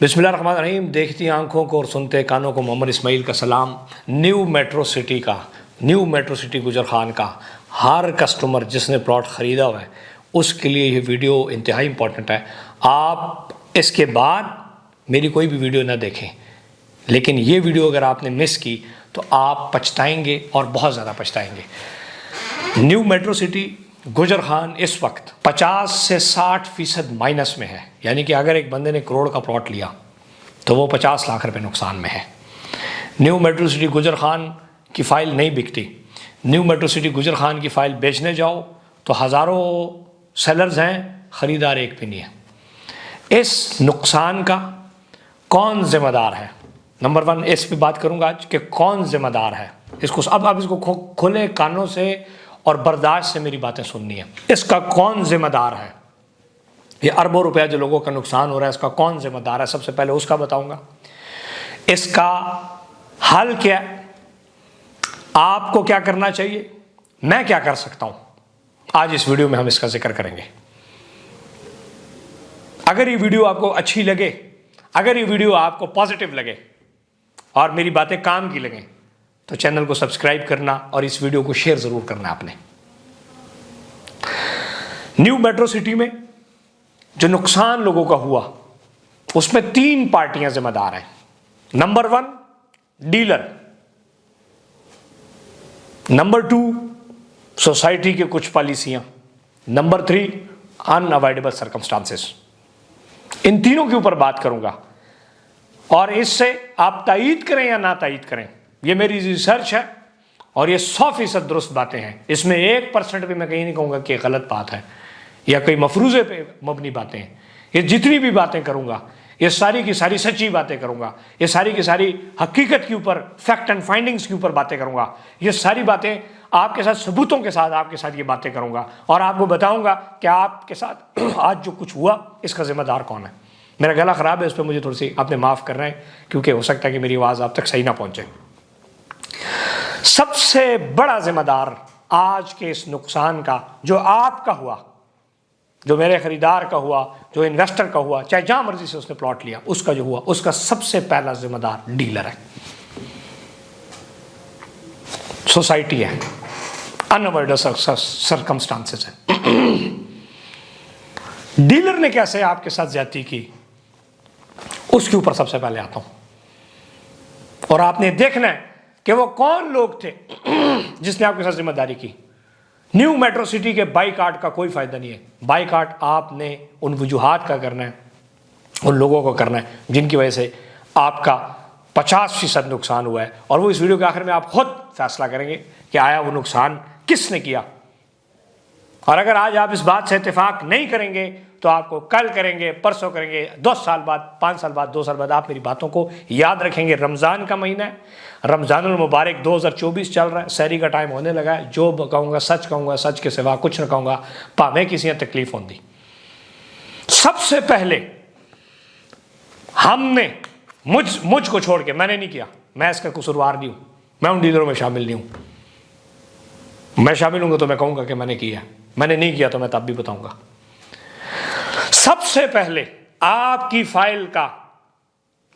बिस्मिल्लाहिर्रहमानिर्रहीम। देखती आंखों को और सुनते कानों को मोहम्मद इस्माइल का सलाम। न्यू मेट्रो सिटी गुजर खान का हर कस्टमर जिसने प्लॉट ख़रीदा हुआ है उसके लिए ये वीडियो इंतहाई इंपॉर्टेंट है। आप इसके बाद मेरी कोई भी वीडियो ना देखें, लेकिन ये वीडियो अगर आपने मिस की तो आप पछताएंगे और बहुत ज़्यादा पछताएंगे। न्यू मेट्रो सिटी गुजर खान इस वक्त 50 से 60% माइनस में है, यानी कि अगर एक बंदे ने करोड़ का प्लॉट लिया तो वो 50 लाख रुपए नुकसान में है। न्यू मेट्रो सिटी गुजर खान की फ़ाइल नहीं बिकती। न्यू मेट्रो सिटी गुजर खान की फ़ाइल बेचने जाओ तो हज़ारों सेलर्स हैं, ख़रीदार एक भी नहीं है। इस नुकसान का कौन ज़िम्मेदार है? नंबर 1 इस पे बात करूंगा आज कि कौन ज़िम्मेदार है। इसको अब इसको खुले कानों से और बर्दाश्त से मेरी बातें सुननी है। इसका कौन ज़िम्मेदार है? ये अरबों रुपया जो लोगों का नुकसान हो रहा है, इसका कौन ज़िम्मेदार है? सबसे पहले उसका बताऊंगा। इसका हल क्या है? आपको क्या करना चाहिए, मैं क्या कर सकता हूं, आज इस वीडियो में हम इसका जिक्र करेंगे। अगर ये वीडियो आपको अच्छी लगे, अगर ये वीडियो आपको पॉजिटिव लगे और मेरी बातें काम की लगें तो चैनल को सब्सक्राइब करना और इस वीडियो को शेयर जरूर करना आपने। न्यू मेट्रो सिटी में जो नुकसान लोगों का हुआ उसमें 3 पार्टियां जिम्मेदार हैं। नंबर 1 डीलर, नंबर 2 सोसाइटी की कुछ पॉलिसियां, नंबर 3 अनअवॉइडेबल सर्कमस्टांसेस। इन तीनों के ऊपर बात करूंगा और इससे आप तायीद करें या ना तायीद करें, ये मेरी रिसर्च है और ये 100% दुरुस्त बातें हैं। इसमें 1% भी मैं कहीं नहीं कहूँगा कि गलत बात है या कोई मफरूज़े पे मबनी बातें हैं। ये जितनी भी बातें करूँगा ये सारी की सारी सच्ची बातें करूँगा, ये सारी की सारी हकीकत के ऊपर, फैक्ट एंड फाइंडिंग्स के ऊपर बातें करूँगा। ये सारी बातें आपके साथ सबूतों के साथ आपके साथ ये बातें करूँगा और आपको बताऊँगा कि आपके साथ आज जो कुछ हुआ इसका ज़िम्मेदार कौन है। मेरा गला ख़राब है, उस पर मुझे थोड़ी सी आपने माफ़ कर रहे हैं क्योंकि हो सकता है कि मेरी आवाज़ आप तक सही ना पहुँचे। सबसे बड़ा जिम्मेदार आज के इस नुकसान का जो आपका हुआ, जो मेरे खरीदार का हुआ, जो इन्वेस्टर का हुआ, चाहे जहां मर्जी से उसने प्लॉट लिया, उसका जो हुआ, उसका सबसे पहला जिम्मेदार डीलर है, सोसाइटी है, अनअवॉइडेबल सर्कमस्टांसेस है। डीलर ने कैसे आपके साथ ज्यादती की उसके ऊपर सबसे पहले आता हूं और आपने देखना है कि वो कौन लोग थे जिसने आपके साथ जिम्मेदारी की। न्यू मेट्रो सिटी के बाइकआउट का कोई फायदा नहीं है। बाइकआउट आपने उन वजूहात का करना है, उन लोगों को करना है जिनकी वजह से आपका 50% नुकसान हुआ है और वो इस वीडियो के आखिर में आप खुद फैसला करेंगे कि आया वो नुकसान किसने किया। और अगर आज आप इस बात से इत्तेफाक नहीं करेंगे तो आपको कल करेंगे, परसों करेंगे, 10 साल बाद, 5 साल बाद, 2 साल बाद आप मेरी बातों को याद रखेंगे। रमज़ान का महीना है, रमज़ानुल मुबारक 2024 चल रहा है, सहरी का टाइम होने लगा है। जो कहूँगा सच के सिवा कुछ न कहूँगा, भावें किसी ने तकलीफ होती। सबसे पहले हमने मुझको छोड़ के, मैंने नहीं किया, मैं इसका कसूरवार नहीं हूँ, मैं उन डीलरों में शामिल नहीं हूँ। मैं शामिल हूँगा तो मैं कहूँगा कि मैंने किया, मैंने नहीं किया तो मैं तब भी बताऊँगा। सबसे पहले आपकी फाइल का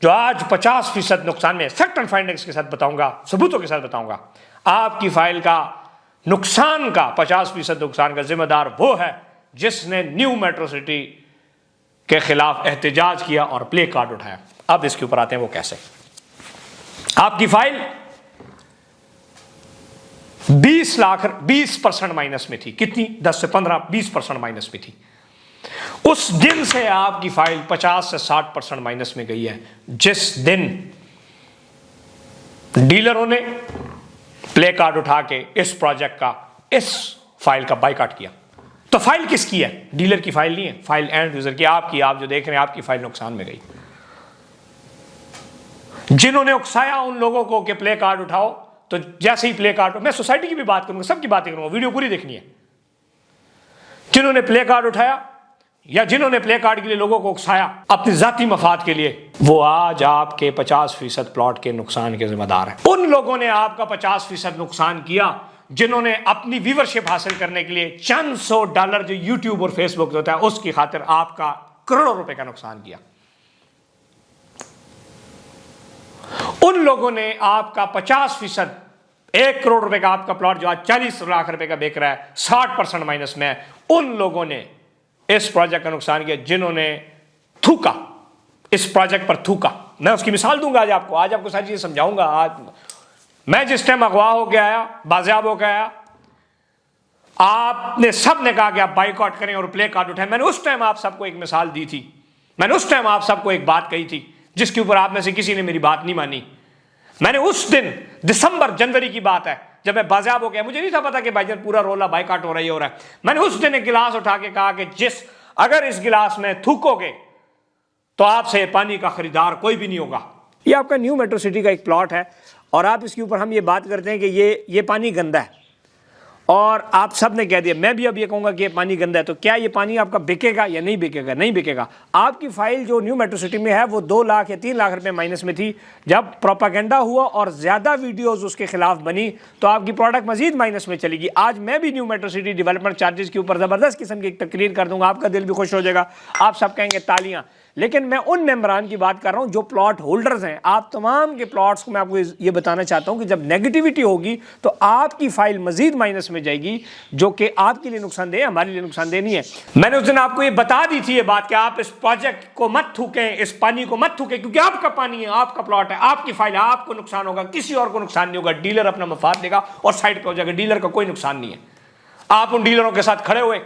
जो आज 50% नुकसान में, फैक्ट एंड फाइंडिंग्स के साथ बताऊंगा, सबूतों के साथ बताऊंगा, आपकी फाइल का नुकसान का 50% नुकसान का जिम्मेदार वो है जिसने न्यू मेट्रो सिटी के खिलाफ एहतजाज किया और प्ले कार्ड उठाया। अब इसके ऊपर आते हैं वो कैसे। आपकी फाइल 20% माइनस में थी। कितनी? 10 से 15, 20% माइनस में थी। उस दिन से आपकी फाइल 50 से 60% माइनस में गई है जिस दिन डीलरों ने प्ले कार्ड उठा के इस प्रोजेक्ट का, इस फाइल का बाइकआउट किया। तो फाइल किसकी है? डीलर की फाइल नहीं है, फाइल एंड यूजर की, आपकी। आप जो देख रहे हैं आपकी फाइल नुकसान में गई। जिन्होंने उकसाया उन लोगों को कि प्ले कार्ड उठाओ, तो जैसे ही प्ले कार्ड, मैं सोसाइटी की भी बात करूंगा, सबकी बातें करूंगा, वीडियो पूरी देखनी है। जिन्होंने प्ले कार्ड उठाया या जिन्होंने प्ले कार्ड के लिए लोगों को उकसाया अपनी जाती मफाद के लिए, वो आज आपके 50% प्लॉट के नुकसान के जिम्मेदार है। उन लोगों ने आपका 50% नुकसान किया जिन्होंने अपनी व्यूवरशिप हासिल करने के लिए चंद $100 जो यूट्यूब और फेसबुक होता है उसकी खातिर आपका करोड़ों रुपए का नुकसान किया। उन लोगों ने आपका 50%, 1 करोड़ रुपए का आपका प्लॉट जो आज 40 लाख रुपए का बिक रहा है 60% माइनस में है, उन लोगों ने इस प्रोजेक्ट का नुकसान किया जिन्होंने थूका, इस प्रोजेक्ट पर थूका। मैं उसकी मिसाल दूंगा आज आपको सारी चीजें समझाऊंगा। आज मैं जिस टाइम अगवा होकर आया, बाजियाब होकर आया, आपने सब ने कहा कि आप बाइकआउट करें और प्ले कार्ड उठाएं। मैंने उस टाइम आप सबको एक मिसाल दी थी, मैंने उस टाइम आप सबको एक बात कही थी जिसके ऊपर आप में से किसी ने मेरी बात नहीं मानी। मैंने उस दिन दिसंबर जनवरी की बात है जब मैं बाजियाब हो गया, मुझे नहीं था पता कि भाईजान पूरा रोला बाइकआउट हो रहा है। मैंने उस दिन एक गिलास उठा के कहा कि अगर इस गिलास में थूकोगे तो आपसे पानी का खरीदार कोई भी नहीं होगा। ये आपका न्यू मेट्रो सिटी का एक प्लॉट है और आप इसके ऊपर हम ये बात करते हैं कि ये पानी गंदा है और आप सब ने कह दिया, मैं भी अब ये कहूंगा कि ये पानी गंदा है, तो क्या ये पानी आपका बिकेगा या नहीं बिकेगा? नहीं बिकेगा। आपकी फाइल जो न्यू मेट्रो सिटी में है वो 2 लाख या 3 लाख रुपए माइनस में थी। जब प्रोपागेंडा हुआ और ज्यादा वीडियोस उसके खिलाफ बनी तो आपकी प्रोडक्ट मजीद माइनस में चलेगी। आज मैं भी new metro city development charges के ऊपर जबरदस्त किस्म की एक तकरीर कर दूंगा, आपका दिल भी खुश हो जाएगा, आप सब कहेंगे तालियां। लेकिन मैं उन मेंबरान की बात कर रहा हूं जो प्लॉट होल्डर्स हैं। आप तमाम के प्लॉट्स को मैं आपको ये बताना चाहता हूं कि जब नेगेटिविटी होगी तो आपकी फाइल मजीद माइनस में जाएगी, जो कि आपके लिए नुकसानदेह, हमारे लिए नुकसानदेह नहीं है। मैंने उस दिन आपको ये बता दी थी ये बात कि आप इस प्रोजेक्ट को मत थूकें, इस पानी को मत थूकें, क्योंकि आपका पानी है, आपका प्लॉट है, आपकी फाइल है, आपको नुकसान होगा, किसी और को नुकसान नहीं होगा। डीलर अपना मफाद देगा और साइड पर हो जाएगा, डीलर का कोई नुकसान नहीं है। आप उन डीलरों के साथ खड़े हुए,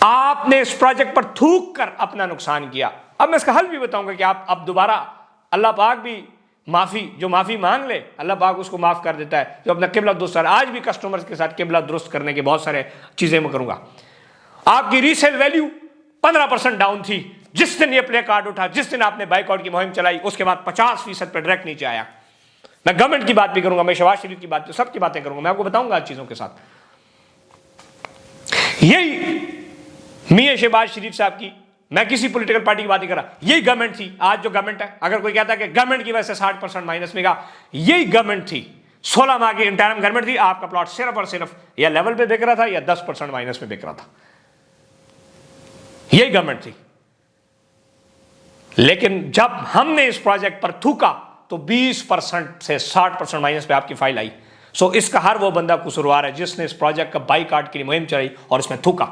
आपने इस प्रोजेक्ट पर थूक कर अपना नुकसान किया। अब मैं इसका हल भी बताऊंगा कि आप अब दोबारा, अल्लाह पाक भी जो माफी मांग ले अल्लाह पाक उसको माफ कर देता है, जो अपना किबला दुरुस्त कर। आज भी कस्टमर्स के साथ किबला दुरुस्त करने के बहुत सारे चीजें मैं करूंगा। आपकी रीसेल वैल्यू 15% डाउन थी जिस दिन ये प्ले कार्ड उठा, जिस दिन आपने बाइकआउट की मुहिम चलाई, उसके बाद 50% पर डायरेक्ट नीचे आया। मैं गवर्नमेंट की बात भी करूंगा, मैं शहबाज शरीफ की बात, सबकी बातें करूंगा, मैं आपको बताऊंगा चीजों के साथ। यही मियां शहबाज शरीफ साहब की, मैं किसी पॉलिटिकल पार्टी की बात नहीं कर रहा, यही गवर्नमेंट थी। आज जो गवर्नमेंट है, अगर कोई कहता है कि गवर्नमेंट की वजह से 60% माइनस में गया, यही गवर्नमेंट थी। 16 माह की इंटरिम गवर्नमेंट थी। आपका प्लॉट सिर्फ और सिर्फ या लेवल पे बिक रहा था या 10% माइनस में बिक रहा था, यही गवर्नमेंट थी। लेकिन जब हमने इस प्रोजेक्ट पर थूका तो 20% से 60% माइनस पे आपकी फाइल आई। सो इसका हर वो बंदा कसूरवार है जिसने इस प्रोजेक्ट का बाइकआउट के लिए मुहिम चलाई और इसमें थूका।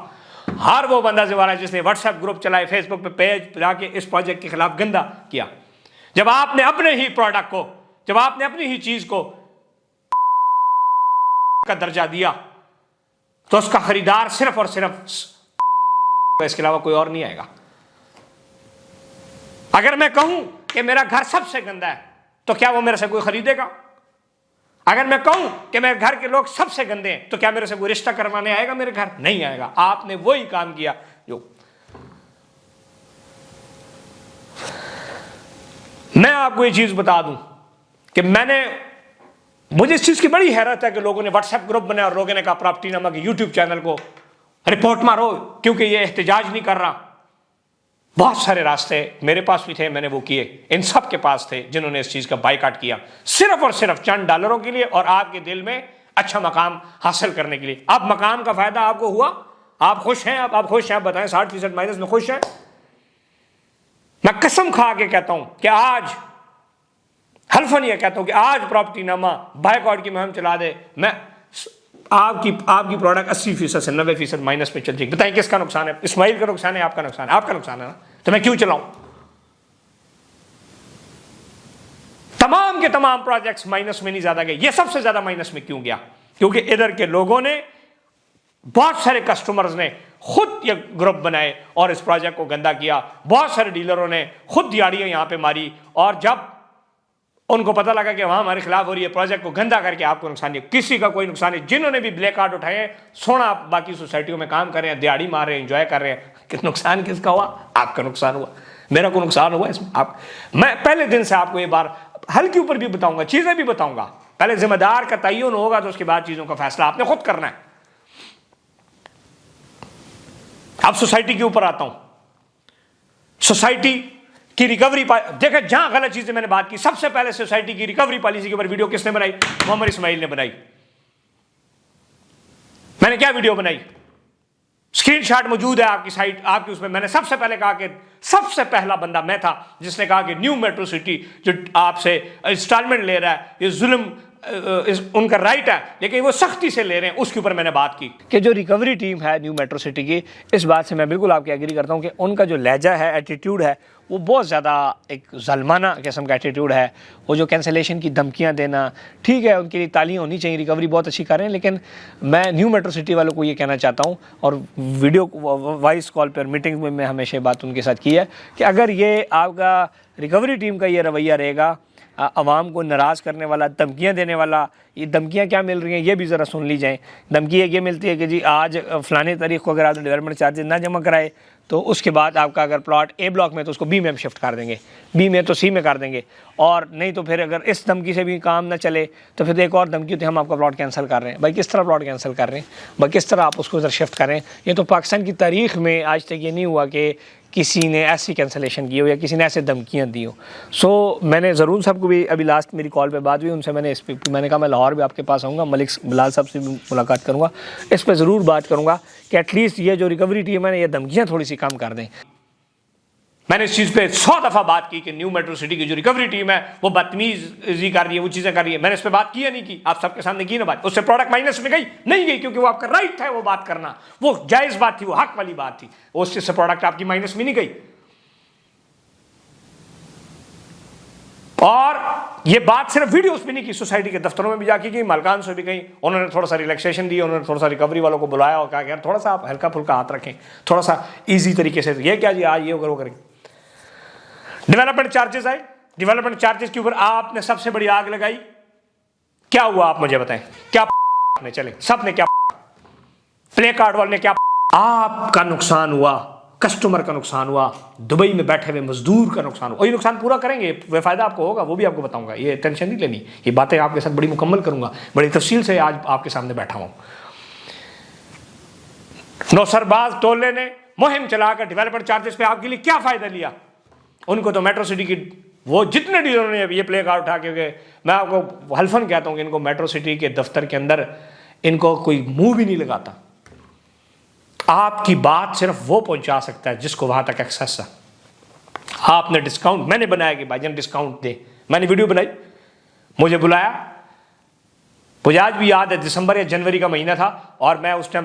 हर वो बंदा जिम्मेदार है जिसने व्हाट्सएप ग्रुप चलाए, फेसबुक पे पेज जाके इस प्रोजेक्ट के खिलाफ गंदा किया। जब आपने अपने ही प्रोडक्ट को, जब आपने अपनी ही चीज को का दर्जा दिया तो उसका खरीदार सिर्फ और सिर्फ, इसके अलावा कोई और नहीं आएगा। अगर मैं कहूं कि मेरा घर सबसे गंदा है तो क्या वो मेरे से कोई खरीदेगा? अगर मैं कहूं कि मेरे घर के लोग सबसे गंदे हैं तो क्या मेरे से कोई रिश्ता करवाने आएगा? मेरे घर नहीं आएगा। आपने वही काम किया जो मैं आपको ये चीज बता दूं कि मुझे इस चीज की बड़ी हैरत है कि लोगों ने व्हाट्सएप ग्रुप बनाया और लोगों ने कहा प्रॉपर्टीनामा के यूट्यूब चैनल को रिपोर्ट मारो क्योंकि ये एहतजाज नहीं कर रहा। बहुत सारे रास्ते मेरे पास भी थे, मैंने वो किए, इन सब के पास थे जिन्होंने इस चीज का बाइकआउट किया सिर्फ और सिर्फ चंद डॉलरों के लिए और आपके दिल में अच्छा मकाम हासिल करने के लिए। अब मकाम का फायदा आपको हुआ, आप खुश हैं? आप खुश हैं? आप बताएं, 60% माइनस में खुश हैं? मैं कसम खा के कहता हूं कि आज हल्फन ये कहता हूं कि आज प्रॉपर्टीनामा बाइकआउट की मुहिम चला दे, मैं आपकी प्रोडक्ट 80% से 90% माइनस में चल जाएगी। बताइए किसका नुकसान है? इस्माइल का नुकसान है? आपका नुकसान है? आपका नुकसान है ना, तो मैं क्यों चलाऊं? तमाम के तमाम प्रोजेक्ट्स माइनस में नहीं ज्यादा गए, ये सबसे ज्यादा माइनस में क्यों गया? क्योंकि इधर के लोगों ने, बहुत सारे कस्टमर्स ने खुद ये ग्रुप बनाए और इस प्रोजेक्ट को गंदा किया। बहुत सारे डीलरों ने खुद दिहाड़ियां यहां पे मारी और जब उनको पता लगा कि वहां हमारे खिलाफ हो रही है, प्रोजेक्ट को गंदा करके आपको नुकसान नहीं, किसी का कोई नुकसान नहीं। जिन्होंने भी ब्लैक कार्ड उठाए, सोना बाकी सोसाइटियों में काम कर रहे हैं, दिहाड़ी मार रहे हैं, एंजॉय कर रहे हैं, कि नुकसान किसका हुआ? आपका नुकसान हुआ, मेरा को नुकसान हुआ इसमें। मैं पहले दिन से आपको ये बार हल के ऊपर भी बताऊंगा, चीजें भी बताऊंगा। पहले जिम्मेदार का तयन होगा तो उसके बाद चीजों का फैसला आपने खुद करना है। अब सोसाइटी के ऊपर आता हूं। सोसाइटी की रिकवरी, देखा जहां गलत चीजें मैंने बात की, सबसे पहले सोसाइटी की रिकवरी पॉलिसी के ऊपर वीडियो किसने बनाई? मोहम्मद इस्माइल ने बनाई। मैंने क्या वीडियो बनाई? स्क्रीनशॉट मौजूद है आपकी साइट, आपकी उसमें मैंने सबसे पहले कहा कि सबसे पहला बंदा मैं था जिसने कहा कि न्यू मेट्रो सिटी जो आपसे इंस्टॉलमेंट ले रहा है ये जुल्म, उनका राइट है लेकिन वो सख्ती से ले रहे हैं, उसके ऊपर मैंने बात की कि जो रिकवरी टीम है न्यू मेट्रो सिटी की, इस बात से मैं बिल्कुल आपकी एग्री करता हूं कि उनका जो लहजा है, एटीट्यूड है, वो बहुत ज़्यादा एक ज़ालिमाना किस्म का एटीट्यूड है। वो जो कैंसलेशन की धमकियां देना, ठीक है उनके लिए तालियां होनी चाहिए, रिकवरी बहुत अच्छी कर रहे हैं, लेकिन मैं न्यू मेट्रो सिटी वालों को ये कहना चाहता हूँ और वीडियो वॉइस कॉल पर मीटिंग में मैं हमेशा बात उनके साथ की है कि अगर ये आपका रिकवरी टीम का ये रवैया रहेगा, आवाम को नाराज़ करने वाला, धमकियां देने वाला, ये धमकियां क्या मिल रही हैं ये भी ज़रा सुन ली जाएँ। धमकी एक ये मिलती है कि जी आज फ़लाने तारीख को अगर आपने डेवलपमेंट चार्जेस ना जमा कराए तो उसके बाद आपका अगर प्लॉट ए ब्लॉक में तो उसको बी में हम शिफ्ट कर देंगे, बी में तो सी में कर देंगे, और नहीं तो फिर अगर इस धमकी से भी काम ना चले तो फिर एक और धमकी होती है हम आपका प्लॉट कैंसिल कर रहे हैं। भाई किस तरह प्लॉट कैंसिल कर रहे हैं, भाई किस तरह आप उसको इधर शिफ्ट करें? ये तो पाकिस्तान की तारीख में आज तक ये नहीं हुआ कि किसी ने ऐसी कैंसलेशन की हो या किसी ने ऐसे धमकियाँ दी हो। सो मैंने ज़रूर साहब को भी अभी लास्ट मेरी कॉल पे बात हुई उनसे, मैंने कहा मैं लाहौर भी आपके पास आऊँगा, मलिक बिलाल साहब से भी मुलाकात करूँगा, इस पर ज़रूर बात करूँगा कि एटलीस्ट ये जो रिकवरी टीम है ना ये धमकियाँ थोड़ी सी कम कर दें। मैंने इस चीज़ पे 100 दफ़ा बात की कि न्यू मेट्रो सिटी की जो रिकवरी टीम है वो बदतमीजी कर रही है, वो चीज़ें कर रही है। मैंने इस पर बात की या नहीं की? आप सबके सामने की ना बात। उससे प्रोडक्ट माइनस में गई नहीं गई, क्योंकि वो आपका राइट है वो बात करना, वो जायज़ बात थी, वो हक वाली बात थी, उस चीज़ से प्रोडक्ट आपकी माइनस में नहीं गई। और ये बात सिर्फ वीडियोस में नहीं की, सोसाइटी के दफ्तरों में भी जाके की, मलकान से भी कहीं उन्होंने थोड़ा सा रिलैक्सेशन दी, उन्होंने थोड़ा सा रिकवरी वालों को बुलाया और कहा कि यार थोड़ा सा आप हल्का फुल्का हाथ रखें, थोड़ा सा इजी तरीके से, ये क्या जी आज ये करो करें। डेवलपमेंट चार्जेस आए, डेवलपमेंट चार्जेस के ऊपर आपने सबसे बड़ी आग लगाई, क्या हुआ आप मुझे बताएं, क्या आपने चले सब ने क्या, प्ले कार्ड वाले ने क्या, आपका नुकसान हुआ, कस्टमर का नुकसान हुआ, दुबई में बैठे हुए मजदूर का नुकसान हुआ, और ये नुकसान पूरा करेंगे, वे फायदा आपको होगा, वो भी आपको बताऊंगा, ये टेंशन नहीं लेनी, ये बातें आपके साथ बड़ी मुकम्मल करूंगा, बड़ी तफसील से आज आपके सामने बैठा हूं। नौसरबाज टोले ने मुहिम चलाकर डेवलपमेंट चार्जेस पे आपके लिए क्या फायदा लिया? उनको तो मेट्रो सिटी की वो जितने डीलरों ने ये प्ले कार्ड उठा के, मैं आपको हल्फन कहता हूं कि इनको मेट्रो सिटी के दफ्तर के अंदर इनको कोई मुंह भी नहीं लगाता। आपकी बात सिर्फ वो पहुंचा सकता है जिसको वहां तक एक्सेस है। आपने डिस्काउंट, मैंने बनाया कि भाईजान डिस्काउंट दे, मैंने वीडियो बनाई, मुझे बुलाया, मुझे आज भी याद है दिसंबर या जनवरी का महीना था और मैं उस टाइम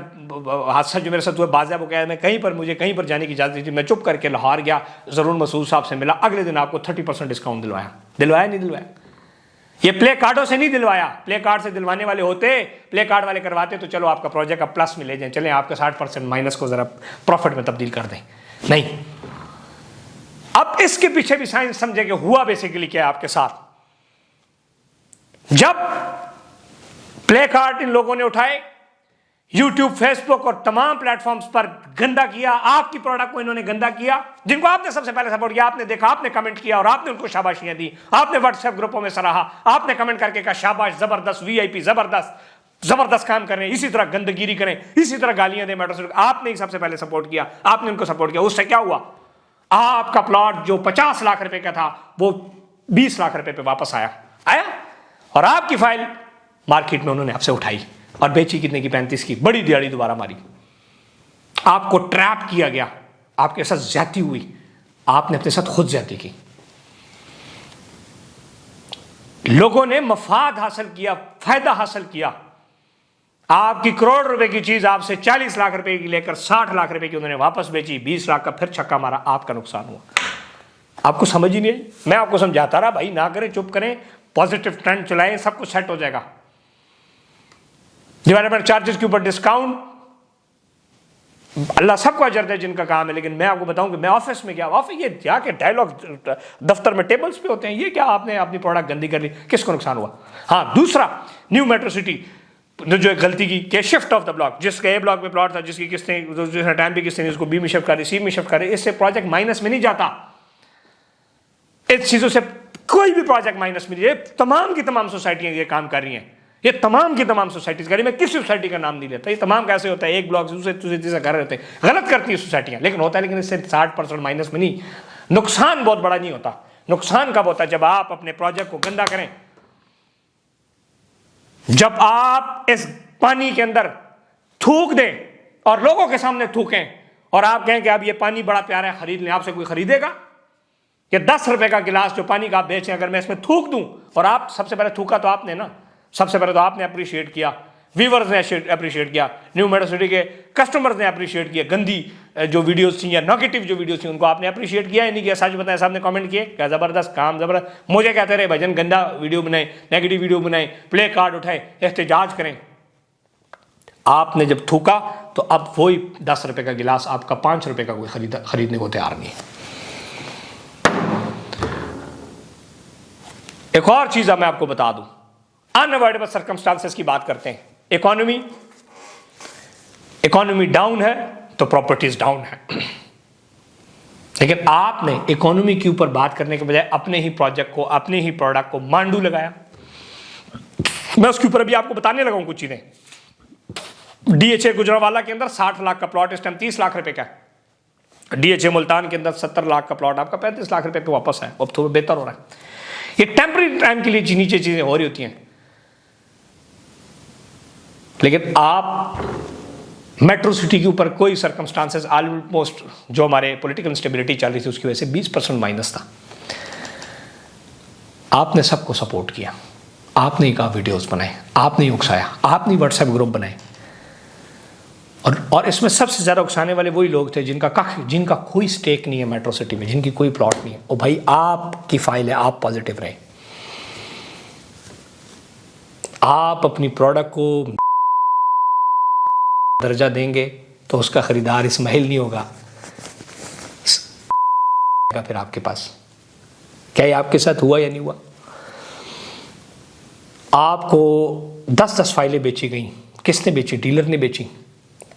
हादसा जो मेरे साथ हुआ बाज़ाब हो गया, मैं मुझे कहीं पर जाने की इजाज़त नहीं थी, मैं चुप करके लाहौर गया, ज़रूर मसूद साहब से मिला, अगले दिन आपको 30% डिस्काउंट दिलवाया नहीं दिलवाया? ये प्ले कार्डों से नहीं दिलवाया, प्ले कार्ड से दिलवाने वाले होते, प्ले कार्ड वाले करवाते तो चलो आपका प्रोजेक्ट अब प्लस में ले जाए, चलें आपका 60% माइनस को जरा प्रॉफिट में तब्दील कर दें। नहीं, अब इसके पीछे भी साइंस समझे कि हुआ बेसिकली क्या है आपके साथ। जब प्ले कार्ड इन लोगों ने उठाए, यूट्यूब, फेसबुक और तमाम प्लेटफॉर्म्स पर गंदा किया, आपकी प्रोडक्ट को इन्होंने गंदा किया, जिनको आपने सबसे पहले सपोर्ट किया, आपने देखा, आपने कमेंट किया और आपने उनको शाबाशियां दी, आपने व्हाट्सएप ग्रुपों में सराहा, आपने कमेंट करके कहा शाबाश, जबरदस्त, वीआईपी, जबरदस्त काम कर रहे हैं, इसी तरह गंदगिरी करें, इसी तरह गालियां दें मेट्रो सिटी। आपने सबसे पहले सपोर्ट किया, आपने उनको सपोर्ट किया, उससे क्या हुआ? आपका प्लॉट जो 50 लाख रुपए का था वो 20 लाख रुपए पे वापस आया और आपकी फाइल मार्केट में उन्होंने आपसे उठाई और बेची कितने की? 35 की, बड़ी दिहाड़ी दोबारा मारी, आपको ट्रैप किया गया, आपके साथ ज्यादती हुई, आपने अपने साथ खुद ज्यादती की, लोगों ने मफाद हासिल किया, फायदा हासिल किया, आपकी करोड़ रुपए की चीज आपसे 40 लाख रुपए की लेकर 60 लाख रुपए की उन्होंने वापस बेची, 20 लाख का फिर छक्का मारा, आपका नुकसान हुआ। आपको समझ ही नहीं आई, मैं आपको समझाता रहा भाई ना करें, चुप करें, पॉजिटिव ट्रेंड चलाएं, सब कुछ सेट हो जाएगा। डेवलपमेंट चार्जेस के ऊपर डिस्काउंट, अल्लाह सबको अजर दे जिनका काम है, लेकिन मैं आपको बताऊं कि मैं ऑफिस में गया, ऑफिस ये जाके डायलॉग दफ्तर में टेबल्स पे होते हैं, ये क्या आपने अपनी प्रोडक्ट गंदी कर ली, किसको नुकसान हुआ? हाँ, दूसरा, न्यू मेट्रो सिटी जो गलती की कि शिफ्ट ऑफ द ब्लॉक, जिसका ए ब्लॉक में प्लॉट था, जिसकी किस्तें जिसने टाइम पे किस्तें उसको बी में शिफ्ट करे, सी में शिफ्ट करे, इससे प्रोजेक्ट माइनस में नहीं जाता। इस चीजों से कोई भी प्रोजेक्ट माइनस में नहीं, ये तमाम की तमाम सोसाइटियां ये काम कर रही हैं, ये तमाम की तमाम सोसाइटीज कर रही है, मैं किसी सोसाइटी का नाम नहीं लेता, ये तमाम कैसे होता है, एक ब्लॉक से दूसरे कर रहे होते हैं, गलत करती है सोसाइटियां, लेकिन होता है, लेकिन इससे 60% माइनस में नहीं, नुकसान बहुत बड़ा नहीं होता। नुकसान कब होता है? जब आप अपने प्रोजेक्ट को गंदा करें, जब आप इस पानी के अंदर थूक दें, और लोगों के सामने थूकें और आप कहें कि अब ये पानी बड़ा प्यारा है, खरीद लें, आपसे कोई खरीदेगा? ये 10 रुपए का गिलास जो पानी का आप बेचें, अगर मैं इसमें थूक दूं, और आप सबसे पहले थूका तो आपने ना, सबसे पहले तो आपने अप्रिशिएट किया, व्यूवर्स ने अप्रिशिएट किया, न्यू मेट्रो सिटी के कस्टमर्स ने अप्रिशिएट किया, गंदी जो वीडियोस थी या नेगेटिव जो वीडियोस थी उनको आपने अप्रिशिएट किया या नहीं किया? सच बताएं, साहब ने कमेंट किए क्या जबरदस्त काम, जबरदस्त। मुझे कहते रहे भजन गंदा वीडियो बनाए, नेगेटिव वीडियो बनाए, प्ले कार्ड उठाए, एहतजाज करें। आपने जब थूका तो अब वही 10 रुपए का गिलास आपका 5 रुपए का कोई खरीदने को तैयार नहीं। एक और चीज मैं आपको बता दूं, अनअवॉइडेबल सर्कमस्टांसेस की बात करते हैं। इकोनॉमी डाउन है तो प्रॉपर्टीज डाउन है, लेकिन आपने इकोनॉमी के ऊपर बात करने के बजाय अपने ही प्रोजेक्ट को, अपने ही प्रोडक्ट को मांडू लगाया। मैं उसके ऊपर अभी आपको बताने लगा हूं कुछ चीजें। डीएचए गुजरावाला के अंदर 60 लाख का प्लॉट इस टाइम 30 लाख रुपए का है। डीएचए मुल्तान के अंदर 70 लाख का प्लॉट आपका 35 लाख रुपए पे वापस है, अब थोड़ा बेहतर हो रहा है। ये टेम्पररी टाइम के लिए नीचे चीजें हो रही होती हैं, लेकिन आप मेट्रो सिटी के ऊपर कोई सर्कमस्टांसेस ऑलमोस्ट जो हमारे पॉलिटिकल इंस्टेबिलिटी चल रही थी उसकी वजह से 20% माइनस था। आपने सबको सपोर्ट किया, आपने ही कहा वीडियोस बनाए, आपने ही उकसाया, आपने ही व्हाट्सएप ग्रुप बनाए, और इसमें सबसे ज्यादा उकसाने वाले वही लोग थे जिनका कोई स्टेक नहीं है मेट्रो सिटी में, जिनकी कोई प्लॉट नहीं है। और भाई आपकी फाइल है, आप पॉजिटिव रहे, आप अपनी प्रोडक्ट को दर्जा देंगे तो उसका खरीदार इस्माइल नहीं होगा, फिर आपके पास। क्या ये आपके साथ हुआ या नहीं हुआ? आपको 10-10 फाइलें बेची गई, किसने बेची? डीलर ने बेची।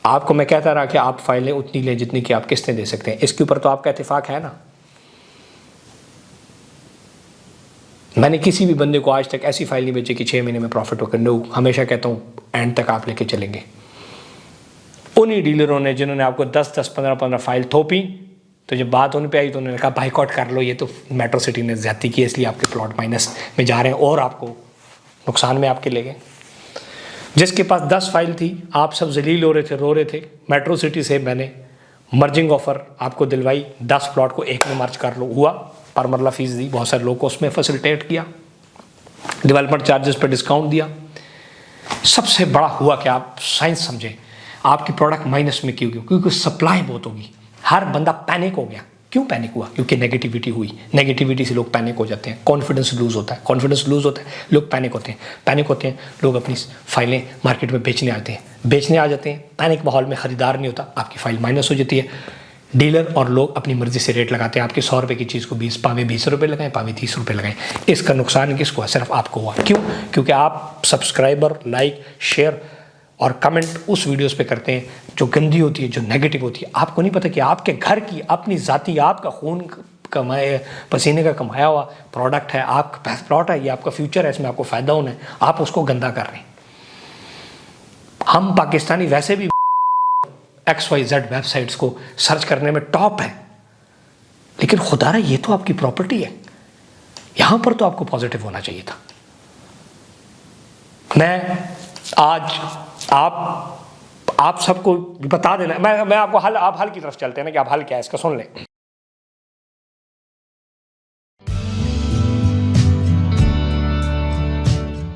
आपको मैं कहता रहा कि आप फाइलें उतनी लें जितनी कि आप किस्तें दे सकते हैं, इसके ऊपर तो आपका इत्तेफाक है ना। मैंने किसी भी बंदे को आज तक ऐसी फाइल नहीं बेची कि 6 महीने में प्रॉफिट होकर, नो, हमेशा कहता हूँ एंड तक आप लेके चलेंगे। उन्हीं डीलरों ने जिन्होंने आपको 10-10, 15-15 फाइल थोपी, तो जब बात होने पे आई तो उन्होंने कहा बाइकआउट कर लो, ये तो मेट्रो सिटी ने ज्यादती की इसलिए आपके प्लॉट माइनस में जा रहे हैं और आपको नुकसान में आपके ले गए। जिसके पास 10 फाइल थी, आप सब जलील हो रहे थे, रो रहे थे। मेट्रो सिटी से मैंने मर्जिंग ऑफर आपको दिलवाई, 10 प्लॉट को एक में मर्ज कर लो, हुआ, पर मरला फीस दी, बहुत सारे लोगों को उसमें फैसिलिटेट किया, डेवलपमेंट चार्जेस पर डिस्काउंट दिया। सबसे बड़ा हुआ कि आप साइंस समझे, आपकी प्रोडक्ट माइनस में क्यों? क्योंकि सप्लाई बहुत होगी, हर बंदा पैनिक हो गया। क्यों पैनिक हुआ? क्योंकि नेगेटिविटी हुई। नेगेटिविटी से लोग पैनिक हो जाते हैं, कॉन्फिडेंस लूज होता है, कॉन्फिडेंस लूज होता है, लोग पैनिक होते हैं, पैनिक होते हैं, लोग अपनी फाइलें मार्केट में बेचने आते हैं, बेचने आ जाते हैं, पैनिक माहौल में खरीदार नहीं होता, आपकी फाइल माइनस हो जाती है। डीलर और लोग अपनी मर्जी से रेट लगाते हैं, आपके 100 रुपये की चीज़ को 20 रुपये लगाएं, 30 रुपये लगाएं। इसका नुकसान किसको है? सिर्फ आपको हुआ। क्यों? क्योंकि आप सब्सक्राइबर, लाइक, शेयर और कमेंट उस वीडियोस पे करते हैं जो गंदी होती है, जो नेगेटिव होती है। आपको नहीं पता कि आपके घर की अपनी जाती, आपका खून कमाए, पसीने का कमाया हुआ प्रोडक्ट है, आपका प्लॉट है, ये आपका फ्यूचर है, इसमें आपको फ़ायदा होना है, आप उसको गंदा कर रहे हैं। हम पाकिस्तानी वैसे भी XYZ वेबसाइट्स को सर्च करने में टॉप है, लेकिन खुदारा ये तो आपकी प्रॉपर्टी है, यहां पर तो आपको पॉजिटिव होना चाहिए था। मैं आज आप सबको बता देना, मैं आपको आप हल की तरफ चलते हैं ना, कि आप हल क्या है इसका सुन लें।